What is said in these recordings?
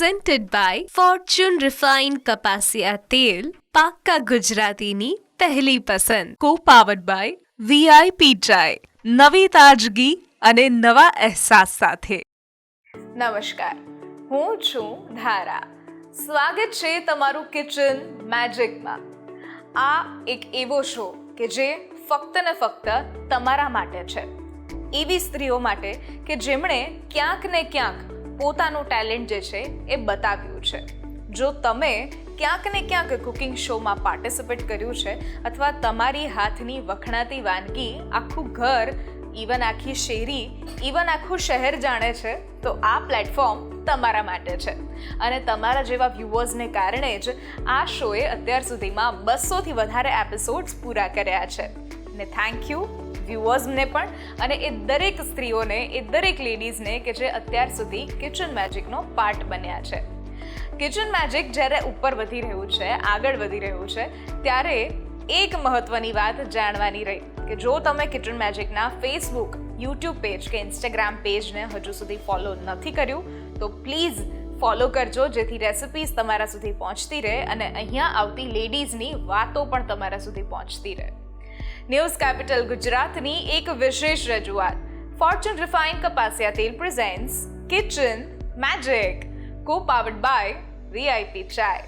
presented by Fortune Refined કપાસિયા તેલ, પાક્કા ગુજરાતીની પહેલી પસંદ. Co-powered by VIP ચાય, નવી તાજગી અને નવા અહેસાસ સાથે. નમસ્કાર, હું છું ધારા. સ્વાગત છે તમારું કિચન મેજિકમાં. આ એક એવો શો કે જે ફક્ત ને ફક્ત તમારા માટે છે, એવી સ્ત્રીઓ માટે કે જેમણે ક્યાંક ને ક્યાંક પોતાનું ટેલેન્ટ જે છે એ બતાવ્યું છે. જો તમે ક્યાંક ને ક્યાંક કુકિંગ શોમાં પાર્ટિસિપેટ કર્યું છે અથવા તમારી હાથની વખણાતી વાનગી આખું ઘર, ઇવન આખી શેરી, ઇવન આખું શહેર જાણે છે, તો આ પ્લેટફોર્મ તમારા માટે છે. અને તમારા જેવા વ્યુઅર્સને કારણે જ આ શોએ અત્યાર સુધીમાં 200થી વધારે એપિસોડ્સ પૂરા કર્યા છે. ને થેન્ક યુ વ્યુઅર્સને પણ, અને એ દરેક સ્ત્રીઓને, એ દરેક લેડીઝને કે જે અત્યાર સુધી કિચન મેજિકનો પાર્ટ બન્યા છે. કિચન મેજિક જ્યારે ઉપર વધી રહ્યું છે, આગળ વધી રહ્યું છે, ત્યારે એક મહત્વની વાત જાણવાની રહી કે જો તમે કિચન મેજિકના ફેસબુક, યુટ્યુબ પેજ કે ઇન્સ્ટાગ્રામ પેજને હજુ સુધી ફોલો નથી કર્યું તો પ્લીઝ ફોલો કરજો, જેથી રેસિપીઝ તમારા સુધી પહોંચતી રહે અને અહીંયા આવતી લેડીઝની વાતો પણ તમારા સુધી પહોંચતી રહે. ન્યૂઝ કેપિટલ ગુજરાતની એક વિશેષ રજૂઆત ફોર્ચ્યુન રિફાઇન્ડ કપાસિયા તેલ presents kitchen magic, co-powered by VIP Chai.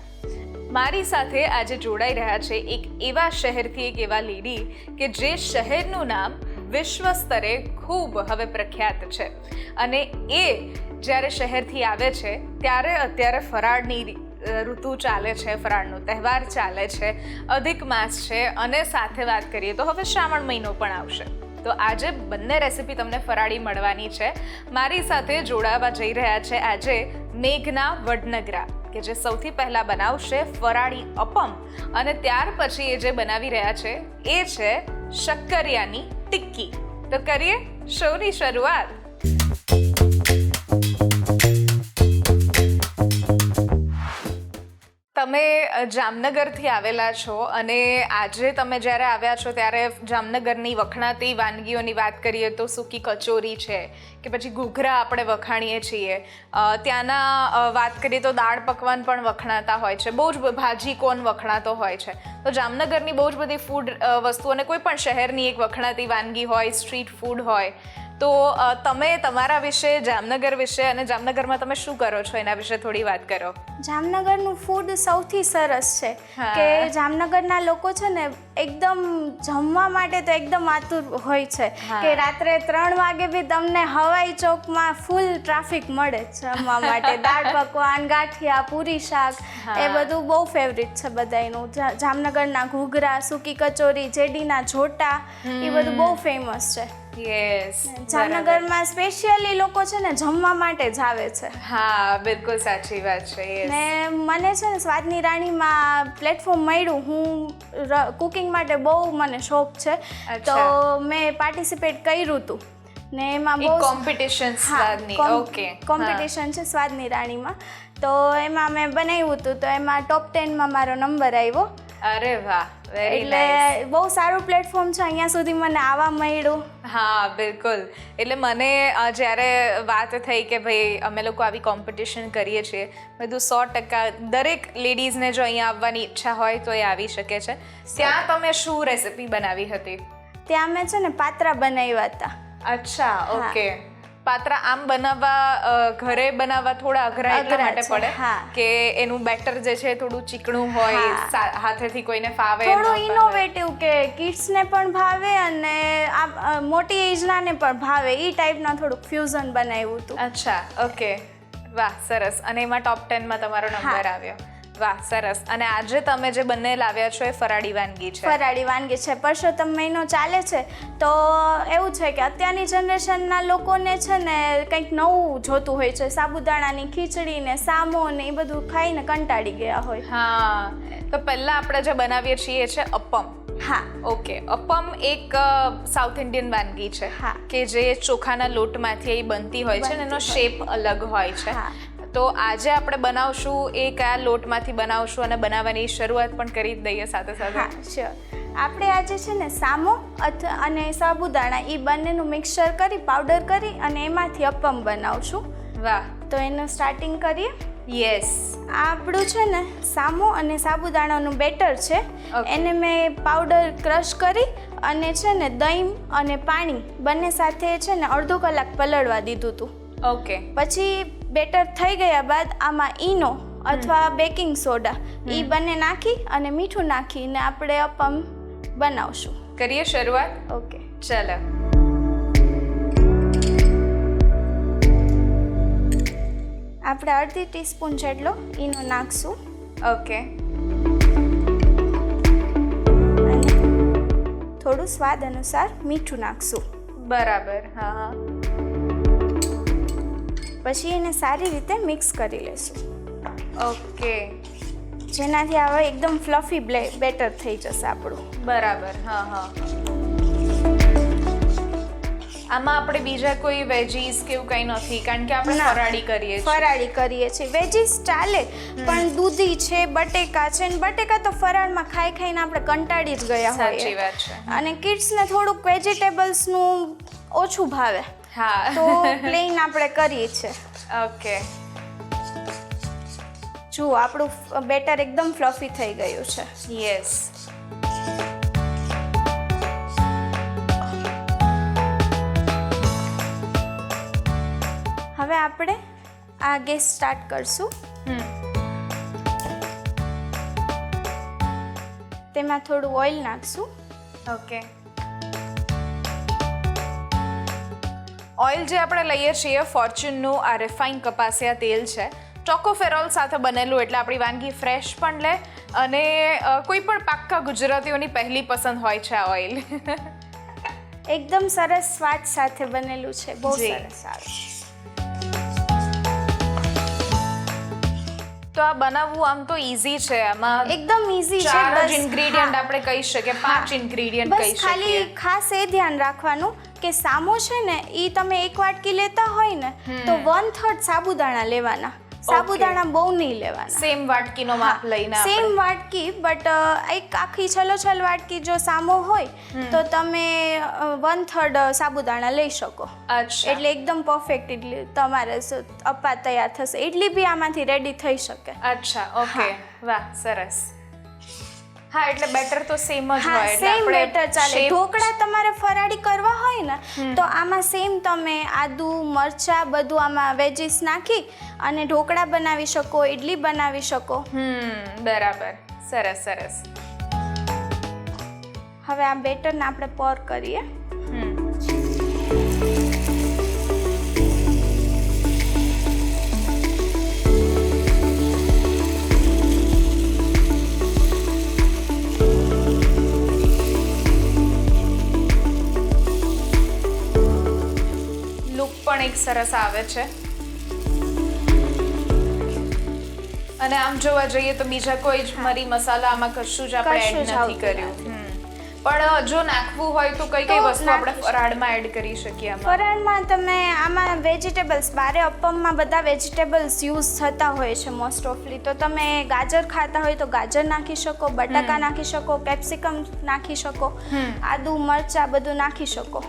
મારી સાથે આજે જોડાઈ રહ્યા છે એક એવા શહેરથી એક એવા લેડી કે જે શહેરનું નામ વિશ્વ સ્તરે ખૂબ હવે પ્રખ્યાત છે. અને એ જ્યારે શહેરથી આવે છે ત્યારે અત્યારે ફરાળની ઋતુ ચાલે છે, ફરાળનો તહેવાર ચાલે છે, અધિક માસ છે, અને સાથે વાત કરીએ તો હવે શ્રાવણ મહિનો પણ આવશે. તો આજે બંને રેસિપી તમને ફરાળી મળવાની છે. મારી સાથે જોડાવા જઈ રહ્યા છે આજે મેઘના વડનગરા, કે જે સૌથી પહેલા બનાવશે ફરાળી અપમ, અને ત્યાર પછી એ જે બનાવી રહ્યા છે એ છે શક્કરિયાની ટિક્કી. તો કરીએ શોની શરૂઆત. તમે જામનગરથી આવેલા છો અને આજે તમે જ્યારે આવ્યા છો ત્યારે જામનગરની વખણાતી વાનગીઓની વાત કરીએ તો સૂકી કચોરી છે કે પછી ઘૂઘરા આપણે વખાણીએ છીએ, ત્યાંના વાત કરીએ તો દાળ પકવાન પણ વખણાતા હોય છે, બહુ જ ભાજી કોન વખણાતો હોય છે. તો જામનગરની બહુ જ બધી ફૂડ વસ્તુઓ, અને કોઈ પણ શહેરની એક વખણાતી વાનગી હોય, સ્ટ્રીટ ફૂડ હોય. તો તમે તમારા વિશે, જામનગર વિશે અને જામનગરમાં તમે શું કરો છો એના વિશે થોડી વાત કરો. જામનગરનું ફૂડ સૌથી સરસ છે કે જામનગરના લોકો છે ને એકદમ જમવા માટે તો એકદમ આતુર હોય છે કે રાત્રે 3 વાગે બી તમને હવાઈ ચોકમાં ફૂલ ટ્રાફિક મળે જમવા માટે. દાળ પકવાન, ગાંઠિયા, પૂરી, શાક, એ બધું બહુ ફેવરિટ છે બધાયનું. જામનગરના ઘૂઘરા, સૂકી કચોરી, જેડીના જોટા, એ બધું બહુ ફેમસ છે. યસ, જામનગરમાં સ્પેશિયલી લોકો છે ને જમવા માટે જ આવે છે. હા, બિલકુલ સાચી વાત છે. ને મને છે ને સ્વાદની રાણીમાં પ્લેટફોર્મ મળ્યું. હું કુકિંગ માટે બહુ મને શોખ છે, તો મેં પાર્ટિસિપેટ કર્યું હતું. ને એમાં બહુ કોમ્પિટિશન સ્વાદની, ઓકે, કોમ્પિટિશન છે સ્વાદની રાણીમાં. તો એમાં મેં બનાવ્યું હતું, તો એમાં ટોપ 10માં મારો નંબર આવ્યો. અરે વાહ, એટલે બહુ સારું પ્લેટફોર્મ છે, અહીંયા સુધી મને આવવા મળ્યું. હા, બિલકુલ. એટલે મને જ્યારે વાત થઈ કે ભાઈ અમે લોકો આવી કોમ્પિટિશન કરીએ છીએ, બધું 100% દરેક લેડીઝને જો અહીંયા આવવાની ઈચ્છા હોય તો એ આવી શકે છે. ત્યાં તમે શું રેસિપી બનાવી હતી? ત્યાં મેં છે ને પાત્રા બનાવ્યા હતા. અચ્છા, ઓકે. પાત્રા આમ બનાવવા, ઘરે બનાવવા થોડા અઘરા એટલા માટે પડે કે એનું બેટર જે છે થોડું ચીકણું હોય, હાથેથી કોઈને ફાવે, થોડું ઇનોવેટિવ કે કિડ્સને પણ ભાવે અને આ મોટી એજનાને પણ ભાવે, એ ટાઈપના થોડુંક ફ્યુઝન બનાવ્યું હતું. અચ્છા, ઓકે, વાહ, સરસ. અને એમાં ટોપ 10માં તમારો નંબર આવ્યો. વાહ, સરસ. અને આજે તમે જે બંને લાવ્યા છો એ ફરાળી વાનગી છે. ફરાળી વાનગી છે. પરસોત્તમ મહિનો ચાલે છે તો એવું છે કે અત્યારની જનરેશનના લોકોને છે ને કંઈક નવું જોતું હોય છે. સાબુદાણાની ખીચડી ને સામો ને એ બધું ખાઈને કંટાળી ગયા હોય. હા, તો પહેલાં આપણે જે બનાવીએ છીએ એ છે અપમ. હા, ઓકે. અપમ એક સાઉથ ઇન્ડિયન વાનગી છે કે જે ચોખાના લોટમાંથી બનતી હોય છે, અને એનો શેપ અલગ હોય છે. તો આજે આપણે બનાવશું એ કયા લોટમાંથી બનાવશું અને બનાવવાની શરૂઆત પણ કરી જ દઈએ સાથે સાથે. હા, શ્યોર. આપણે આજે છે ને સામો અને સાબુદાણા એ બંનેનું મિક્સચર કરી, પાવડર કરી અને એમાંથી અપમ બનાવશું. વાહ. તો એનું સ્ટાર્ટિંગ કરીએ. યસ. આ આપણું છે ને સામો અને સાબુદાણાનું બેટર છે. Okay. એને મેં પાવડર ક્રશ કરી અને છે ને દહીં અને પાણી બંને સાથે છે ને અડધો કલાક પલળવા દીધું હતું. ઓકે. પછી બેટર થઈ ગયા બાદ આમાં ઈનો અથવા બેકિંગ સોડા એ બંને નાખી અને મીઠું નાખીને આપણે અપમ બનાવશું. કરીએ શરૂઆત. ઓકે. ચાલો. આપણે અડધી ટીસ્પૂન જેટલો ઈનો નાખશું ઓકે. અને થોડું સ્વાદ અનુસાર મીઠું નાખશું. બરાબર. હા હા. પછી એને સારી રીતે મિક્સ કરી લેશું, ઓકે. જેનાથી હવે એકદમ ફ્લફી બેટર થઈ જશે આપણું. બરાબર. હા હા. આમાં આપણે બીજા કોઈ વેજીસ કે એવું કંઈ નથી, કારણ કે આપણે ના. ફરાળી કરીએ છીએ. ફરાળી કરીએ છીએ. વેજીસ ચાલે, પણ દૂધી છે, બટેકા છે, ને બટેકા તો ફરાળમાં ખાઈ ખાઈને આપણે કંટાળી જ ગયા સાચી હોઈએ. વાત છે. અને કિડ્સને થોડુંક વેજીટેબલ્સનું ઓછું ભાવે, હા. તો પ્લેન આપણે કરીએ છીએ. ઓકે. જુઓ, આપણું બેટર એકદમ ફ્લફી થઈ ગયું છે. યસ. હવે આપણે આ ગેસ સ્ટાર્ટ કરશું. તેમાં થોડું ઓઇલ નાખશું. ઓકે. ઓઇલ જે આપણે લઈએ છીએ ફોર્ચ્યુનનું આ રિફાઇન કપાસિયા તેલ છે. ટોકોફેરોલ સાથે બનેલું, એટલે આપણી વાનગી ફ્રેશ પણ લે અને કોઈ પણ પાક્કા ગુજરાતીઓની પહેલી પસંદ હોય છે આ ઓઇલ. એકદમ સરસ સ્વાદ સાથે બનેલું છે, બહુ જી. સરસ આવે. તો આ બનાવવું આમ તો ઈઝી છે. આમાં એકદમ ઈઝી છે. ચાર જ બસ ઇન્ગ્રેડિયન્ટ હા. આપણે કહી શકીએ, 5 ઇન્ગ્રેડિયન્ટ કહી બસ ખાલી શકીએ. ખાસ એ ધ્યાન રાખવાનું કે સામો છે ને એ તમે એક વાટકી લેતા હોય ને તો 1/3 સાબુદાણા લેવાના. સાબુદાણા બહુ નહીં લેવાના. સેમ વાટકીનો માપ લઈને આપણે. સેમ વાટકી, બટ એક આખી છલોછલ વાટકી જો સામો હોય તો તમે 1/3 સાબુદાણા લઈ શકો. અચ્છા. એટલે એકદમ પરફેક્ટ ઇડલી તમારે અપ્પા તૈયાર થશે. ઇડલી બી આમાંથી રેડી થઈ શકે. અચ્છા. ઓકે. વાહ, સરસ. હા, એટલે બેટર તો સેમ જ હા, હોય. એટલે સેમ આપણે બેટર ચાલે. shape- ઢોકળા તમારે ફરાળી કરવા હોય ને તો આમાં સેમ તમે આદુ મરચા બધું આમાં વેજીસ નાખી અને ઢોકળા બનાવી શકો, ઇડલી બનાવી શકો. બરાબર. સરસ સરસ. હવે આ બેટરને આપણે પોર કરીએ. લુક પણ એક સરસ આવે છે. અને આમ જોવા જઈએ તો બીજા કોઈ જ મરી મસાલા આમાં કશું જ આપણે કશું એડ જ નથી આવતું કર્યું. પણ જો નાખવું હોય તો કઈ કઈ તો વસ્તુ આપણે નાખી ફરાળમાં એડ કરી શકીએ આમાં? ફરાળમાં તમે આમાં વેજીટેબલ્સ, બારે અપ્પમમાં બધા વેજીટેબલ્સ યુઝ થતા હોય છે મોસ્ટ ઓફલી. તો તમે ગાજર ખાતા હોય તો ગાજર નાખી શકો, બટાકા નાખી શકો, કેપ્સિકમ નાખી શકો, આદુ મરચા બધું નાખી શકો.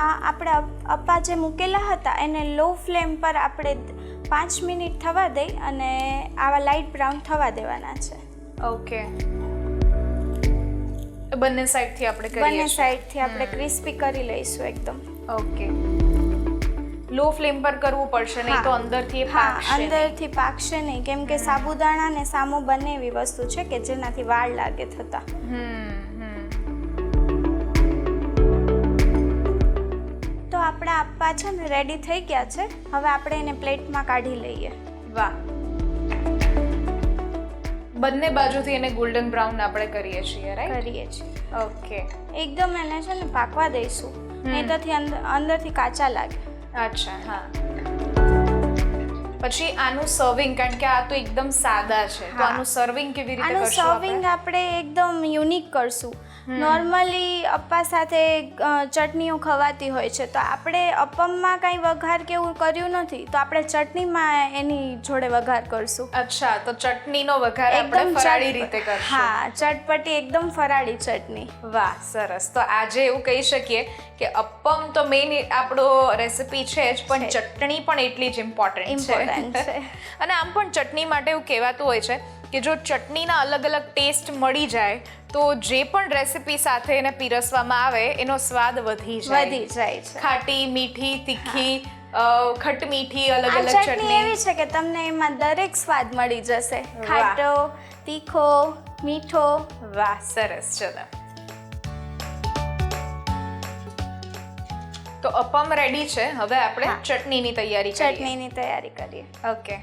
આ આપણે અપ્પા જે મૂકેલા હતા એને લો ફ્લેમ પર આપણે 5 મિનિટ થવા દઈ અને આવા લાઇટ બ્રાઉન થવા દેવાના છે. ઓકે. બંને સાઈડથી આપણે કરીએ બંને છીએ. સાઈડથી આપણે ક્રિસ્પી કરી લઈશું એકદમ. ઓકે. લો ફ્લેમ પર કરવું પડશે, નહીં તો અંદરથી એ હા, પાકશે નહીં. અંદરથી પાકશે નહીં, કેમ કે સાબુદાણા ને સામો બંને એવી વસ્તુ છે કે જેનાથી વાળ લાગે થતા. તો આપણા અપ્પા છે ને રેડી થઈ ગયા છે. હવે આપણે એને પ્લેટમાં કાઢી લઈએ. વાહ. બંને બાજુથી એને ગોલ્ડન બ્રાઉન આપણે કરીએ છીએ, રાઈટ? કરીએ છીએ. ઓકે. એકદમ એને છે ને પાકવા દઈશું, નહીં તો અંદરથી કાચા લાગે. અચ્છા. હા. પછી આનું સર્વિંગ, કારણ કે આ તો એકદમ સાદા છે, તો હા. આનું સર્વિંગ કેવી રીતે આનું કરશું આપણે? સર્વિંગ આપણે એકદમ યુનિક કરશું. નોર્મલી અપ્પા સાથે ચટણીઓ ખવાતી હોય છે, તો આપણે અપમમાં કાંઈ વઘાર કે એવું કર્યું નથી, તો આપણે ચટણીમાં એની જોડે વઘાર કરશું. અચ્છા, તો ચટણીનો વઘાર આપણે ફરાળી રીતે કરશું. હા, ચટપટી એકદમ ફરાળી ચટણી. વાહ, સરસ. તો આજે એવું કહી શકીએ કે અપ્પમ તો મેઇન આપણો રેસિપી છે જ, પણ ચટણી પણ એટલી જ ઇમ્પોર્ટન્ટ છે. અને આમ પણ ચટણી માટે એવું કહેવાતું હોય છે કે જો ચટણીના અલગ અલગ ટેસ્ટ મળી જાય તો જે પણ રેસિપી સાથે એને પીરસવામાં આવે એનો સ્વાદ વધી જાય છે. ખાટી, મીઠી, તીખી, ખટ મીઠી, અલગ આ અલગ ચટણી ચટણી. એવી છે કે તમને એમાં દરેક સ્વાદ મળી જશે, ખાટો, તીખો, મીઠો. વાહ, સરસ. ચલો, તો અપમ રેડી છે. હવે આપણે ચટણીની તૈયારી કરીએ. ઓકે.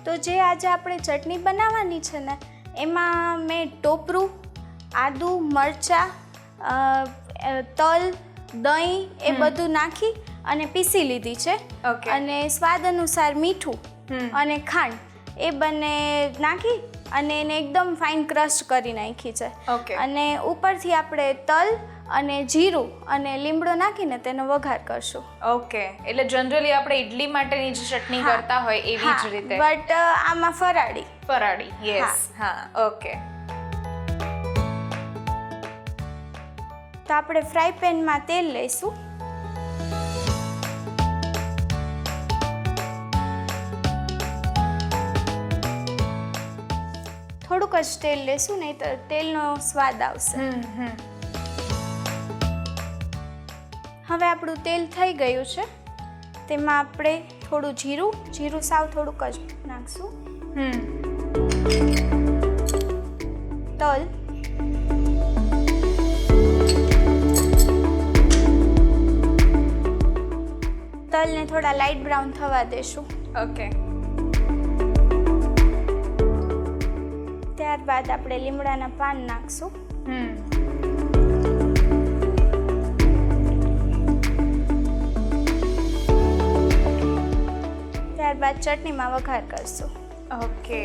તો જે આજે આપણે ચટણી બનાવવાની છે ને, એમાં મેં ટોપરું, આદુ, મરચાં, તલ, દહીં એ બધું નાખી અને પીસી લીધી છે. ઓકે. અને સ્વાદ અનુસાર મીઠું અને ખાંડ એ બંને નાખી અને એને એકદમ ફાઇન ક્રશ કરી નાખી છે. ઓકે. અને ઉપરથી આપણે તલ અને જીરું અને લીમડો નાખીને તેનો વઘાર કરશું. ઓકે, એટલે જનરલી આપણે ઇડલી માટેની જે ચટણી કરતા હોય એવી જ રીતે, બટ આમાં ફરાળી. યસ. હા, ઓકે. તો આપણે ફ્રાય પેનમાં તેલ લઈશું. થોડુંક જ તેલ લેશું, નહીં તો તેલનો સ્વાદ આવશે. હવે આપણું તેલ થઈ ગયું છે, તેમાં આપણે થોડું જીરું સાવ થોડુંક જ નાખશું. તલ, તલને થોડા લાઇટ બ્રાઉન થવા દેશું. ઓકે. ત્યારબાદ આપણે લીમડાના પાન નાખશું. ત્યારબાદ ચટણીમાં વઘાર કરશું. ઓકે.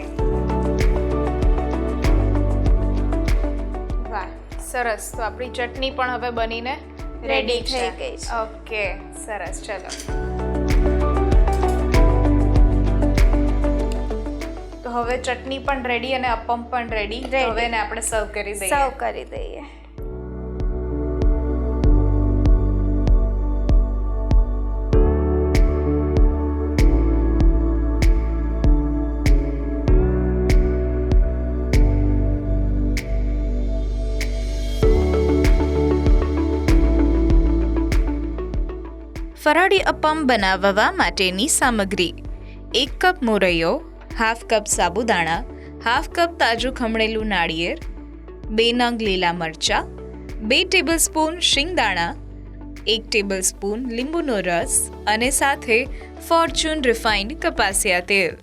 વાહ, સરસ. તો આપણી ચટણી પણ હવે બનીને રેડી થઈ ગઈ છે. ઓકે, સરસ. ચલો, તો હવે ચટણી પણ રેડી અને અપમ પણ રેડી. હવે એને આપણે સર્વ કરી દઈએ. ફરાળી અપમ બનાવવા માટેની સામગ્રી: 1 કપ મોરૈયો, 1/2 કપ સાબુદાણા, 1/2 કપ તાજું ખમણેલું નાળિયેર, 2 નંગ લીલા મરચાં, 2 ટેબલસ્પૂન શિંગદાણા, 1 ટેબલસ્પૂન લીંબુનો રસ અને સાથે ફોર્ચ્યુન રિફાઇન્ડ કપાસિયા તેલ.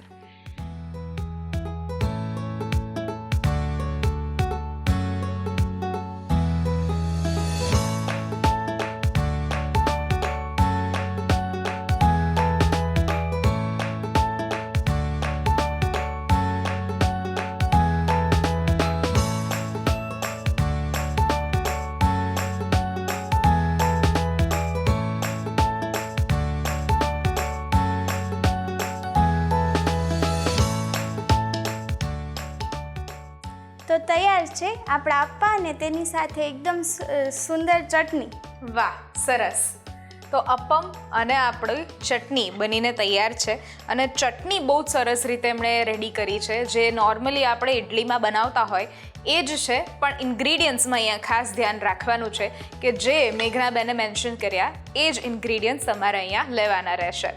તો તૈયાર છે આપણા અપ્પા અને તેની સાથે એકદમ સુંદર ચટણી. વાહ, સરસ. તો અપમ અને આપણી ચટણી બનીને તૈયાર છે. અને ચટણી બહુ જ સરસ રીતે એમણે રેડી કરી છે, જે નોર્મલી આપણે ઇડલીમાં બનાવતા હોય એ જ છે, પણ ઇન્ગ્રીડિયન્ટ્સમાં અહીંયા ખાસ ધ્યાન રાખવાનું છે કે જે મેઘનાબેને મેન્શન કર્યા એ જ ઇન્ગ્રીડિયન્ટ્સ તમારે અહીંયા લેવાના રહેશે.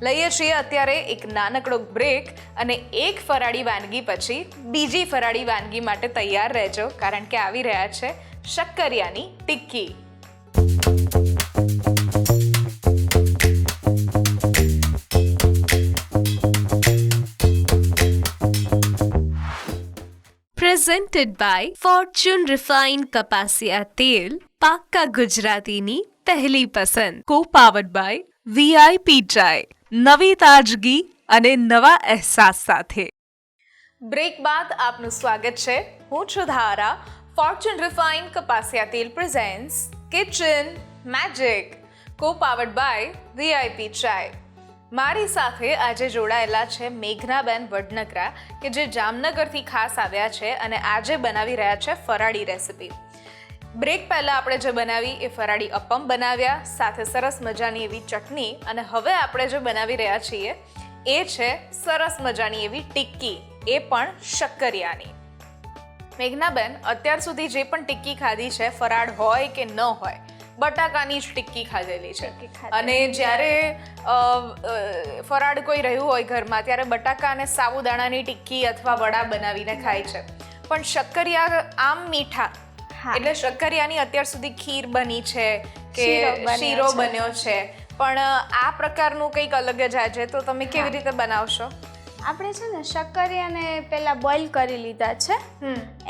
લઈએ છીએ અત્યારે એક નાનકડો બ્રેક, અને એક ફરાળી વાનગી પછી બીજી ફરાળી વાનગી માટે તૈયાર રહેજો, કારણ કે આવી રહ્યા છે શક્કરિયાની tikki. Presented by Fortune Refined Kapasia Tel, પાક્કા ગુજરાતીની પહેલી પસંદ. Co-powered by VIP Chai, નવી તાજગી અને નવા અહેસાસ સાથે. બ્રેક બાદ આપનું સ્વાગત છે. હું છું ધારા, ફોર્ચ્યુન રિફાઇન્ડ કપાસિયા તેલ presents kitchen magic, co-powered by VIP Chai. મારી સાથે આજે જોડાયેલા છે મેઘનાબેન વડનકરા, કે જે જામનગરથી ખાસ આવ્યા છે અને આજે બનાવી રહ્યા છે ફરાળી રેસિપી. બ્રેક પહેલાં આપણે જે બનાવી એ ફરાળી અપમ બનાવ્યા, સાથે સરસ મજાની એવી ચટણી, અને હવે આપણે જે બનાવી રહ્યા છીએ એ છે સરસ મજાની એવી ટિક્કી, એ પણ શક્કરિયાની. મેઘનાબેન, અત્યાર સુધી જે પણ ટિક્કી ખાધી છે, ફરાળ હોય કે ન હોય, બટાકાની જ ટિક્કી ખાધેલી છે. અને જ્યારે ફરાળ કોઈ રહ્યું હોય ઘરમાં ત્યારે બટાકા અને સાબુદાણાની ટિક્કી અથવા વડા બનાવીને ખાય છે. પણ શક્કરિયા આમ મીઠા, એટલે શક્કરિયાની અત્યાર સુધી ખીર બની છે કે શીરો બન્યો છે, પણ આ પ્રકારનું કંઈક અલગ જ આજે, તો તમે કેવી રીતે બનાવશો? આપણે છે ને શક્કરિયાને પહેલાં બોઇલ કરી લીધા છે,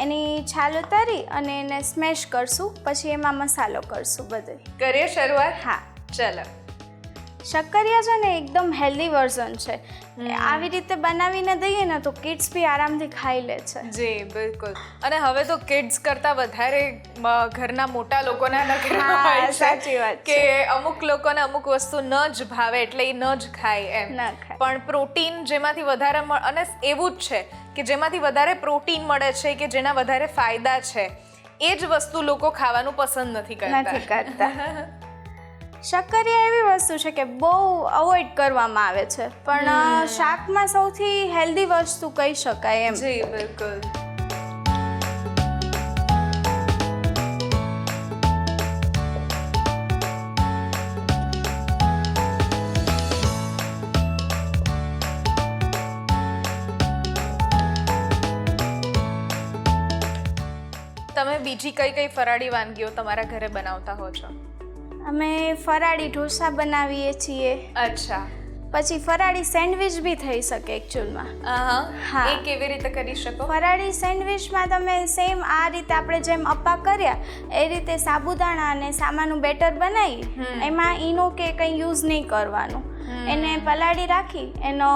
એની છાલ ઉતારી અને એને સ્મેશ કરશું, પછી એમાં મસાલો કરશું બધો. કરીએ શરૂઆત? હા, ચલો. શક્કરિયા છે ને એકદમ હેલ્ધી વર્ઝન છે. આવી રીતે બનાવીને દઈએ ને તો કિડ્સ બી આરામથી ખાઈ લે છે. જી બિલકુલ. અને હવે તો કિડ્સ કરતાં વધારે ઘરના મોટા લોકોના નખરા હોય છે. સાચી વાત કે અમુક લોકોને અમુક વસ્તુ ન જ ભાવે એટલે એ ન જ ખાય એમ. પણ પ્રોટીન જેમાંથી વધારે અને એવું જ છે કે જેમાંથી વધારે પ્રોટીન મળે છે, કે જેના વધારે ફાયદા છે, એ જ વસ્તુ લોકો ખાવાનું પસંદ નથી કરતા. શક્કરિયા એવી વસ્તુ છે કે બહુ અવોઇડ કરવામાં આવે છે, પણ શાકમાં સૌથી હેલ્ધી વસ્તુ કહી શકાય એમ. જી બિલકુલ. તમે બીજી કઈ કઈ ફરાળી વાનગીઓ તમારા ઘરે બનાવતા હો છો? અમે ફરાળી ઢોસા બનાવીએ છીએ. અચ્છા. પછી ફરાળી સેન્ડવિચ બી થઈ શકે એકચ્યુઅલમાં. હા, એ કેવી રીતે કરી શકો? ફરાળી સેન્ડવિચમાં તમે સેમ આ રીતે આપણે જેમ અપ્પા કર્યા એ રીતે સાબુદાણા અને સામાનું બેટર બનાવી, એમાં ઈનો કે કંઈ યુઝ નહીં કરવાનું. એને પલાળી રાખી એનો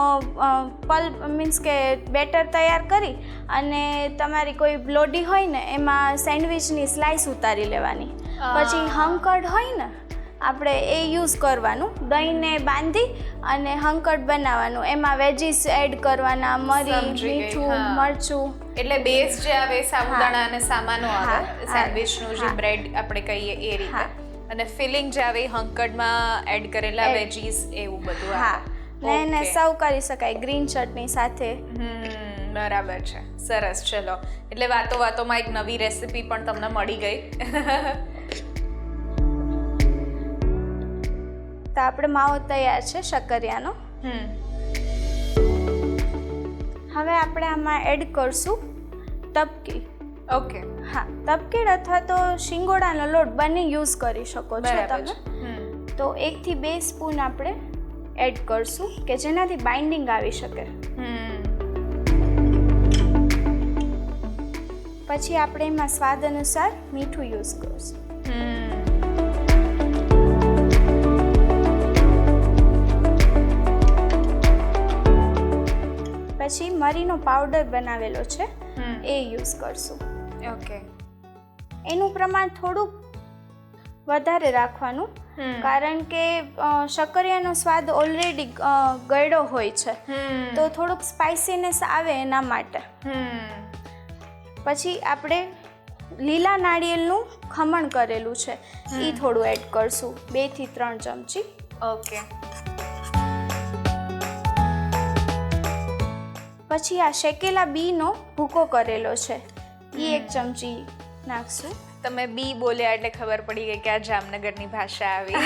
પલ્પ મીન્સ કે બેટર તૈયાર કરી અને તમારી કોઈ લોડી હોય ને એમાં સેન્ડવિચની સ્લાઇસ ઉતારી લેવાની. પછી હંકડ હોય ને આપણે એ યુઝ કરવાનું, દહીંને બાંધી અને હંકડ બનાવવાનું, એમાં વેજીસ એડ કરવાના, મરી, મીઠું, મરચું. એટલે બેઝ જે આવે સાબુદાણા અને સામાનો આવે, સેન્ડવિચનું જે બ્રેડ આપણે કહીએ એ રીતે, અને ફિલિંગ જે આવે હંકડમાં એડ કરેલા વેજીસ, એવું બધું આવે. ને એને સર્વ કરી શકાય ગ્રીન ચટણી સાથે. બરાબર છે, સરસ. ચલો, એટલે વાતો વાતોમાં એક નવી રેસિપી પણ તમને મળી ગઈ. તો આપણે માવો તૈયાર છે શક્કરિયાનો. હવે આપણે આમાં એડ કરશું તપકી. ઓકે. હા, તપકીડ અથવા તો શિંગોડાનો લોટ બંને યુઝ કરી શકો છો તમે. તો 1 થી 2 સ્પૂન આપણે એડ કરશું કે જેનાથી બાઇન્ડિંગ આવી શકે. પછી આપણે એમાં સ્વાદ અનુસાર મીઠું યુઝ કરશું. પછી મરીનો પાવડર બનાવેલો છે એ યુઝ કરશું. ઓકે. એનું પ્રમાણ થોડુંક વધારે રાખવાનું, કારણ કે શક્કરિયાનો સ્વાદ ઓલરેડી ગળ્યો હોય છે, તો થોડુંક સ્પાઇસીનેસ આવે એના માટે. પછી આપણે લીલા નાળિયેરનું ખમણ કરેલું છે એ થોડું એડ કરશું, 2 થી 3 ચમચી. ઓકે. પછી આ શેકેલા બીનો ભૂકો કરેલો છે એ 1 ચમચી નાખશું. તમે બી બોલ્યા એટલે ખબર પડી ગઈ કે આ જામનગરની ભાષા આવી.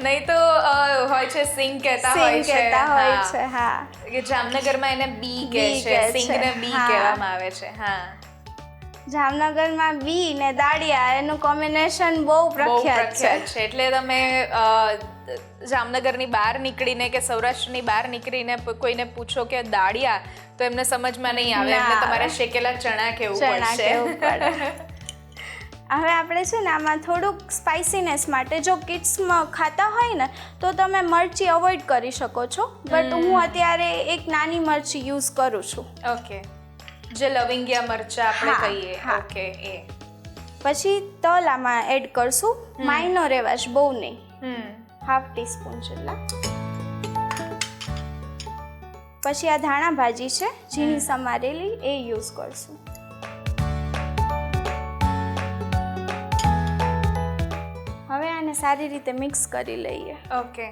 નહીં તો હોય છે સિંગ કહેતા હોય છે. હા, કે જામનગરમાં એને બી કહે છે, સિંગને બી કહેવામાં આવે છે. હા, જામનગરમાં બી ને દાળિયા એનું કોમ્બિનેશન બહુ પ્રખ્યાત છે. એટલે તમે જામનગરની બહાર નીકળીને કે સૌરાષ્ટ્રની બહાર નીકળીને કોઈને પૂછો કે દાળિયા, તો એમને સમજમાં નહીં આવે, એમને તમારે શેકેલા ચણા કહેવું પડશે. હવે આપણે છે ને આમાં થોડુંક સ્પાઇસીનેસ માટે, જો કિડ્સમાં ખાતા હોય ને તો તમે મરચી અવોઇડ કરી શકો છો, બટ હું અત્યારે એક નાની મરચી યુઝ કરું છું. ઓકે. જે લવિંગિયા મરચા આપણે હા, કહીએ. હા. ઓકે, એ. પછી તલ આમાં એડ કરશું, માઇનોર એવા જ, બહુ નહીં, હમ 1/2 ટીસ્પૂન જેટલા. પછી આ ધાણા ભાજી છે ઝીણી સમારેલી, એ યુઝ કરશું. હવે આને સારી રીતે મિક્સ કરી લઈએ. ઓકે.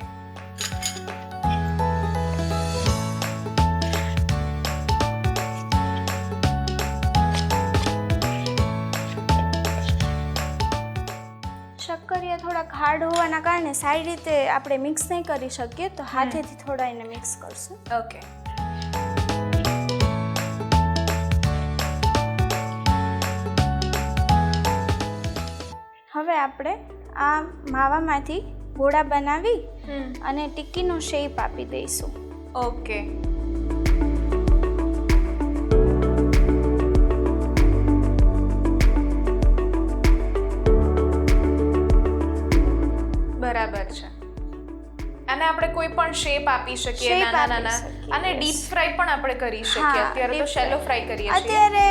શક્કરિયા થોડાક હાર્ડ હોવાના કારણે સારી રીતે આપણે મિક્સ નહીં કરી શકીએ, તો હાથેથી થોડા એને મિક્સ કરશું. ઓકે. હવે આપણે આ માવામાંથી ગોળા બનાવી અને ટિક્કીનો શેપ આપી દઈશું. ઓકે. બરાબર છે. અને આપણે કોઈ પણ શેપ આપી શકીએ, Shape નાના આપી નાના. શકીએ, અને yes. ડીપ ફ્રાય પણ આપણે કરી શકીએ. હા, અત્યારે તો deep શેલો fry. ફ્રાય કરીએ છીએ. અત્યારે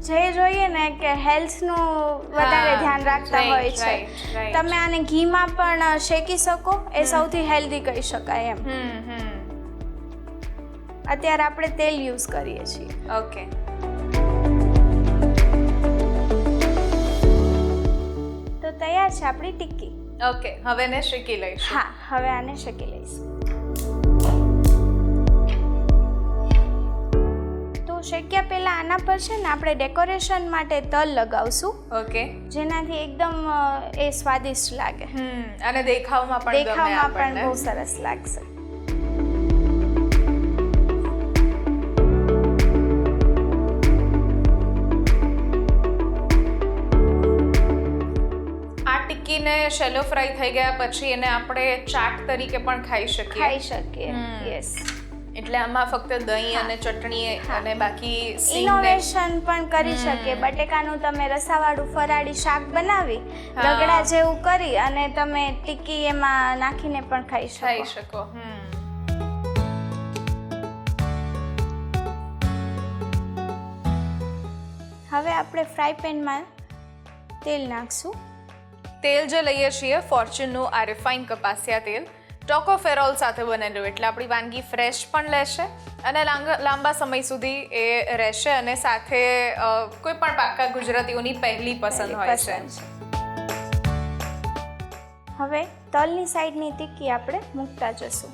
જે જોઈએ ને કે હેલ્થનું વધારે હા, ધ્યાન રાખતા right, હોય છે. right. તમે આને ઘીમાં પણ શેકી શકો, એ સૌથી હેલ્ધી કહી શકાય એમ. અત્યારે આપણે તેલ યુઝ કરીએ છીએ. ઓકે. તો તૈયાર છે આપણી ટિક્કી. ઓકે, હવે એને શેકી લઈશું. હા, હવે આને શેકી લઈશું. તો શેક્યા પહેલા આના પર છે ને આપણે ડેકોરેશન માટે તલ લગાવશું, ઓકે. જેનાથી એકદમ એ સ્વાદિષ્ટ લાગે. અને દેખાવમાં પણ ગમે દેખાવમાં પણ આપણને. બહુ સરસ લાગશે. આ ટિક્કીને શેલો ફ્રાય થઈ ગયા પછી એને આપણે ચાટ તરીકે પણ ખાઈ શકીએ. ખાઈ શકીએ. યસ. એટલે આમાં ફક્ત દહીં અને ચટણી અને બાકી સિંગ ને- ઇનોવેશન પણ કરી શકીએ. બટેકાનું તમે રસાવાળું ફરાળી શાક બનાવી, હા. રગડા જેવું કરી અને તમે ટિક્કી એમાં નાખીને પણ ખાઈ ખાઈ શકો. શકો. હવે આપણે ફ્રાય પેનમાં તેલ નાખશું. તેલ જે લઈએ છીએ ફોર્ચ્યુનનું આ રિફાઇન કપાસિયા તેલ ટોકોફેરોલ સાથે બનેલું, એટલે આપણી વાનગી ફ્રેશ પણ રહેશે અને લાંબા સમય સુધી એ રહેશે. અને સાથે કોઈ પણ પાક્કા ગુજરાતીઓની પહેલી પસંદ હોય છે. હવે તલની સાઈડની ટિક્કી આપણે મૂકતા જશું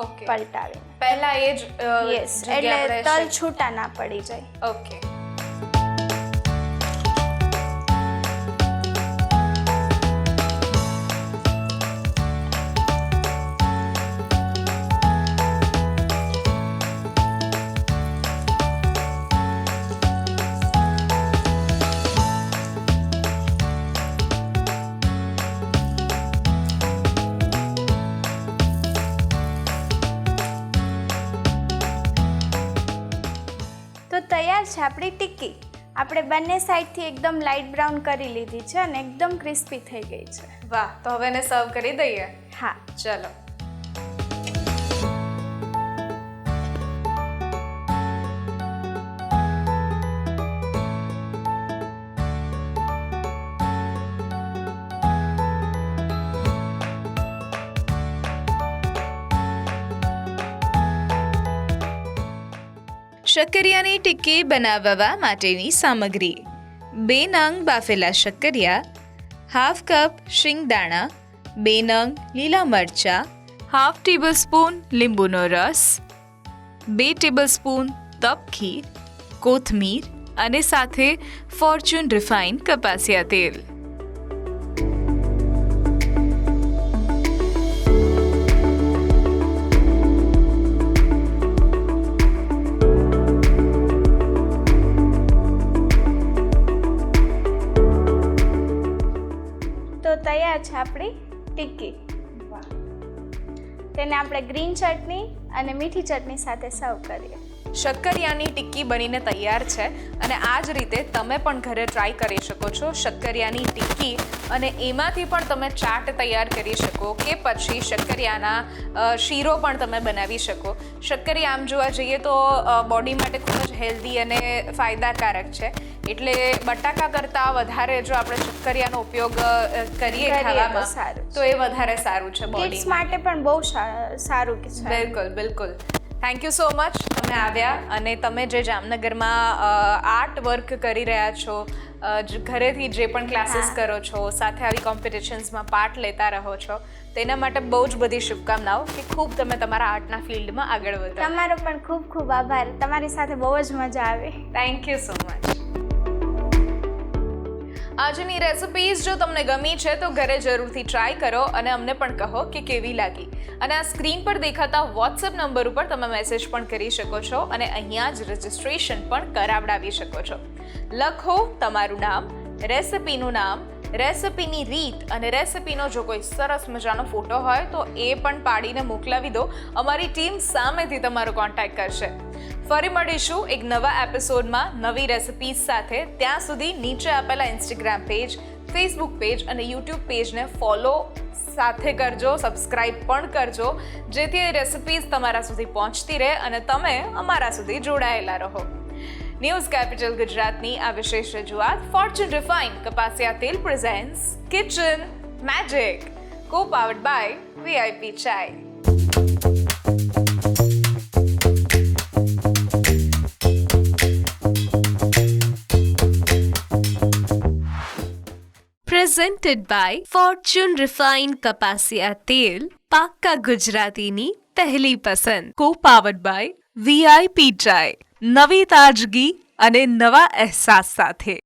ઓકે. પલટાવીને. પહેલા એ જ યસ, જગ્યા એટલે આપણે તલ છૂટા ના પડી જાય. ઓકે. તો તૈયાર છે આપણી ટિક્કી. આપણે બંને સાઈડથી એકદમ લાઇટ બ્રાઉન કરી લીધી છે અને એકદમ ક્રિસ્પી થઈ ગઈ છે. વાહ, તો હવે એને સર્વ કરી દઈએ. હા. ચલો. શક્કરિયાની ટિક્કી બનાવવા માટેની સામગ્રી: 2 નંગ બાફેલા શક્કરિયા, 1/2 કપ શિંગદાણા, 2 નંગ લીલા મરચાં, 1/2 ટીસ્પૂન લીંબુનો રસ, 2 ટેબલસ્પૂન તપ ખીર, કોથમીર અને સાથે ફોર્ચ્યુન રિફાઇન કપાસિયા તેલ. તૈયાર છે આપણી ટિક્કી. તેને આપણે ગ્રીન ચટણી અને મીઠી ચટણી સાથે સર્વ કરીએ. શક્કરિયાની ટિક્કી બનીને તૈયાર છે અને આ જ રીતે તમે પણ ઘરે ટ્રાય કરી શકો છો શક્કરિયાની ટિક્કી, અને એમાંથી પણ તમે ચાટ તૈયાર કરી શકો કે પછી શક્કરિયાના શીરો પણ તમે બનાવી શકો. શક્કરિયા આમ જોવા જઈએ તો બોડી માટે ખૂબ જ હેલ્ધી અને ફાયદાકારક છે, એટલે બટાકા કરતાં વધારે જો આપણે શક્કરિયાનો ઉપયોગ કરીએ ખાવામાં તો એ વધારે સારું છે બોડી માટે પણ બહુ સારું છે. બિલકુલ બિલકુલ. થેન્ક યુ સો મચ તમે આવ્યા, અને તમે જે જામનગરમાં આર્ટ વર્ક કરી રહ્યા છો, ઘરેથી જે પણ ક્લાસીસ કરો છો, સાથે આવી કોમ્પિટિશન્સમાં પાર્ટ લેતા રહો છો, તેના માટે બહુ જ બધી શુભકામનાઓ કે ખૂબ તમે તમારા આર્ટના ફિલ્ડમાં આગળ વધો. તમારો પણ ખૂબ ખૂબ આભાર. તમારી સાથે બહુ જ મજા આવી. Thank you so much. આજની રેસિપીઝ જો તમને ગમી છે તો ઘરે જરૂરથી ટ્રાય કરો અને અમને પણ કહો કે કેવી લાગી. અને આ સ્ક્રીન પર દેખાતા વોટ્સએપ નંબર ઉપર તમે મેસેજ પણ કરી શકો છો અને અહીંયા જ રજિસ્ટ્રેશન પણ કરાવડાવી શકો છો. લખો તમારું નામ, રેસિપીનું નામ, રેસિપીની રીત અને રેસિપીનો જો કોઈ સરસ મજાનો ફોટો હોય તો એ પણ પાડીને મોકલાવી દો. અમારી ટીમ સામેથી તમારો કોન્ટેક્ટ કરશે. ફરી મળીશું એક નવા એપિસોડમાં નવી રેસિપીઝ સાથે. ત્યાં સુધી નીચે આપેલા ઇન્સ્ટાગ્રામ પેજ, ફેસબુક પેજ અને યુટ્યુબ પેજને ફોલો સાથે કરજો, સબસ્ક્રાઇબ પણ કરજો, જેથી એ રેસિપીઝ તમારા સુધી પહોંચતી રહે અને તમે અમારા સુધી જોડાયેલા રહો. ન્યૂઝ કેપિટલ ગુજરાતની આ વિશેષ રજૂઆત ફોર્ચ્યુન રિફાઇન્ડ કપાસિયા તેલ presents kitchen magic, co powered by VIP ચાય. Presented by Fortune Refined Kapasia Tel, પાક્કા ગુજરાતીની પહેલી પસંદ. Co-powered by VIP ચાય, નવી તાજગી અને નવા અહેસાસ સાથે.